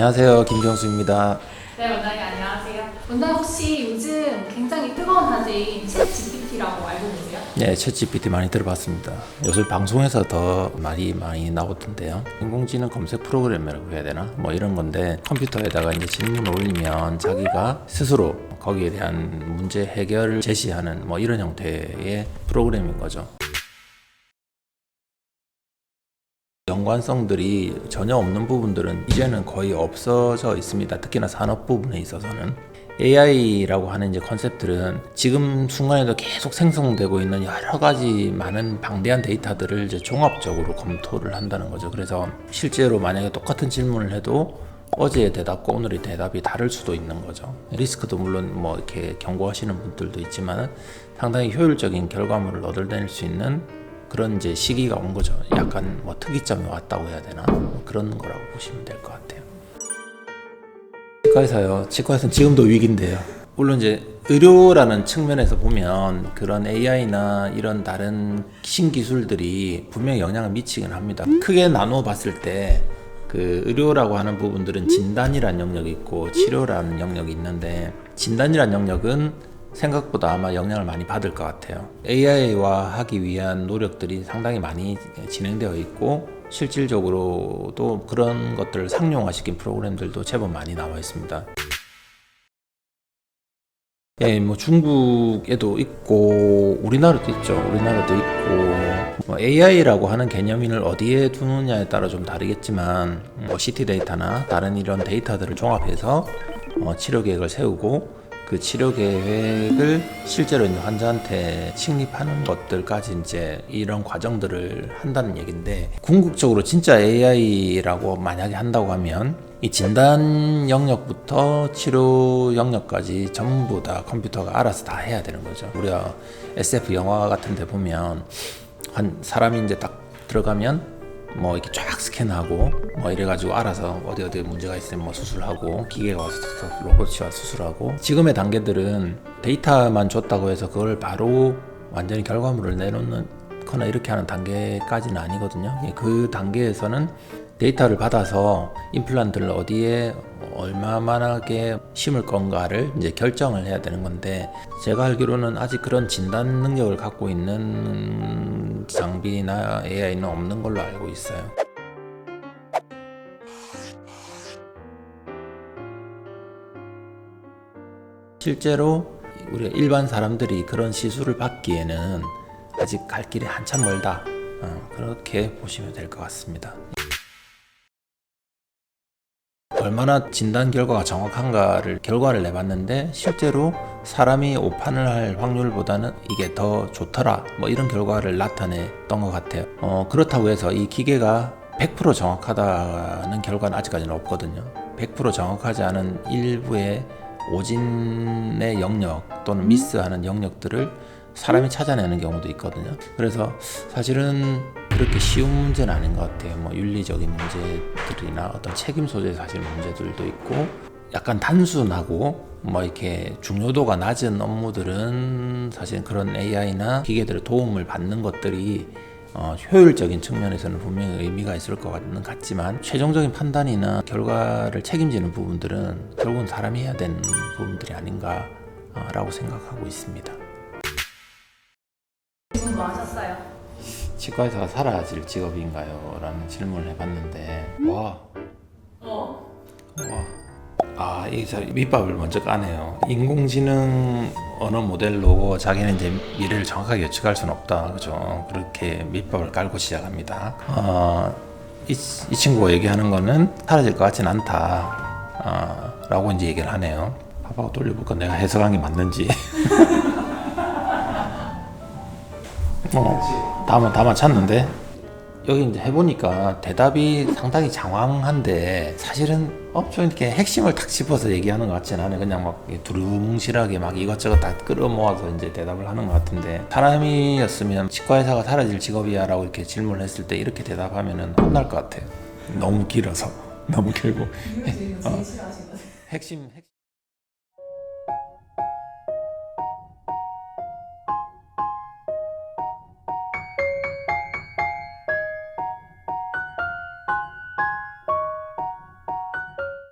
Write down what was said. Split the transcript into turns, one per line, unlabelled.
안녕하세요. 김경수입니다.
네, 원장님 안녕하세요. 원장님 혹시 요즘 굉장히 뜨거운 화제인 챗GPT라고 알고 계세요?
네, 챗GPT 많이 들어봤습니다. 요즘 방송에서 더 말이 많이 나오던데요. 인공지능 검색 프로그램이라고 해야 되나? 뭐 이런 건데 컴퓨터에다가 이제 질문을 올리면 자기가 스스로 거기에 대한 문제 해결을 제시하는 뭐 이런 형태의 프로그램인 거죠. 연관성들이 전혀 없는 부분들은 이제는 거의 없어져 있습니다. 특히나 산업 부분에 있어서는 AI라고 하는 이제 컨셉들은 지금 순간에도 계속 생성되고 있는 여러 가지 많은 방대한 데이터들을 이제 종합적으로 검토를 한다는 거죠. 그래서 실제로 만약에 똑같은 질문을 해도 어제의 대답과 오늘의 대답이 다를 수도 있는 거죠. 리스크도 물론 뭐 이렇게 경고하시는 분들도 있지만 상당히 효율적인 결과물을 얻어낼 수 있는 그런 이제 시기가 온 거죠. 약간 뭐 특이점이 왔다고 해야 되나? 뭐 그런 거라고 보시면 될 것 같아요. 치과에서요. 치과에서는 지금도 위기인데요. 물론 이제 의료라는 측면에서 보면 그런 AI나 이런 다른 신기술들이 분명히 영향을 미치긴 합니다. 크게 나누어 봤을 때 그 의료라고 하는 부분들은 진단이라는 영역이 있고 치료라는 영역이 있는데, 진단이라는 영역은 생각보다 아마 영향을 많이 받을 것 같아요. AI화 하기 위한 노력들이 상당히 많이 진행되어 있고 실질적으로도 그런 것들을 상용화시킨 프로그램들도 제법 많이 나와 있습니다. 예, 뭐 중국에도 있고 우리나라도 있죠. 우리나라도 있고 뭐 AI라고 하는 개념을 어디에 두느냐에 따라 좀 다르겠지만 뭐 CT 데이터나 다른 이런 데이터들을 종합해서 치료 계획을 세우고 그 치료 계획을 실제로 이제 환자한테 식립하는 것들까지 이제 이런 과정들을 한다는 얘기인데, 궁극적으로 진짜 AI라고 만약에 한다고 하면 이 진단 영역부터 치료 영역까지 전부 다 컴퓨터가 알아서 다 해야 되는 거죠. 우리가 SF 영화 같은 데 보면 한 사람이 이제 딱 들어가면 뭐 이렇게 쫙 스캔하고 뭐 이래가지고 알아서 어디 문제가 있으면 뭐 수술하고, 기계가 와서 로봇이 와서 수술하고. 지금의 단계들은 데이터만 줬다고 해서 그걸 바로 완전히 결과물을 내놓거나 이렇게 하는 단계까지는 아니거든요. 그 단계에서는 데이터를 받아서 임플란트를 어디에 얼마만하게 심을 건가를 이제 결정을 해야 되는 건데, 제가 알기로는 아직 그런 진단 능력을 갖고 있는 장비나 AI는 없는 걸로 알고 있어요. 실제로 우리가 일반 사람들이 그런 시술을 받기에는 아직 갈 길이 한참 멀다, 그렇게 보시면 될 것 같습니다. 얼마나 진단 결과가 정확한가를 결과를 내봤는데 실제로 사람이 오판을 할 확률보다는 이게 더 좋더라, 뭐 이런 결과를 나타냈던 것 같아요. 그렇다고 해서 이 기계가 100% 정확하다는 결과는 아직까지는 없거든요. 100% 정확하지 않은 일부의 오진의 영역 또는 미스하는 영역들을 사람이 찾아내는 경우도 있거든요. 그래서 사실은 그렇게 쉬운 문제는 아닌 것 같아요. 뭐 윤리적인 문제들이나 어떤 책임 소재 사실 문제들도 있고, 약간 단순하고 뭐 이렇게 중요도가 낮은 업무들은 사실 그런 AI나 기계들의 도움을 받는 것들이 효율적인 측면에서는 분명히 의미가 있을 것 같지만, 최종적인 판단이나 결과를 책임지는 부분들은 결국은 사람이 해야 되는 부분들이 아닌가라고 생각하고 있습니다.
지금 뭐 하셨어요?
치과의사가 사라질 직업인가요? 라는 질문을 해봤는데 이 밑밥을 먼저 까네요. 인공지능 언어 모델로 자기는 이제 미래를 정확하게 예측할 수는 없다, 그죠? 그렇게 밑밥을 깔고 시작합니다. 이 친구가 얘기하는 거는 사라질 것 같진 않다, 라고 이제 얘기를 하네요. 봐봐, 돌려볼까? 내가 해석한 게 맞는지. 다만 찾는데 여기 이제 해보니까 대답이 상당히 장황한데, 사실은 좀 이렇게 핵심을 탁 짚어서 얘기하는 것 같지는 않아요. 그냥 막 두루뭉실하게 막 이것저것 다 끌어모아서 이제 대답을 하는 것 같은데, 사람이었으면 치과의사가 사라질 직업이야 라고 이렇게 질문을 했을 때 이렇게 대답하면은 혼날 것 같아요. 너무 길어서, 너무 길고. 핵심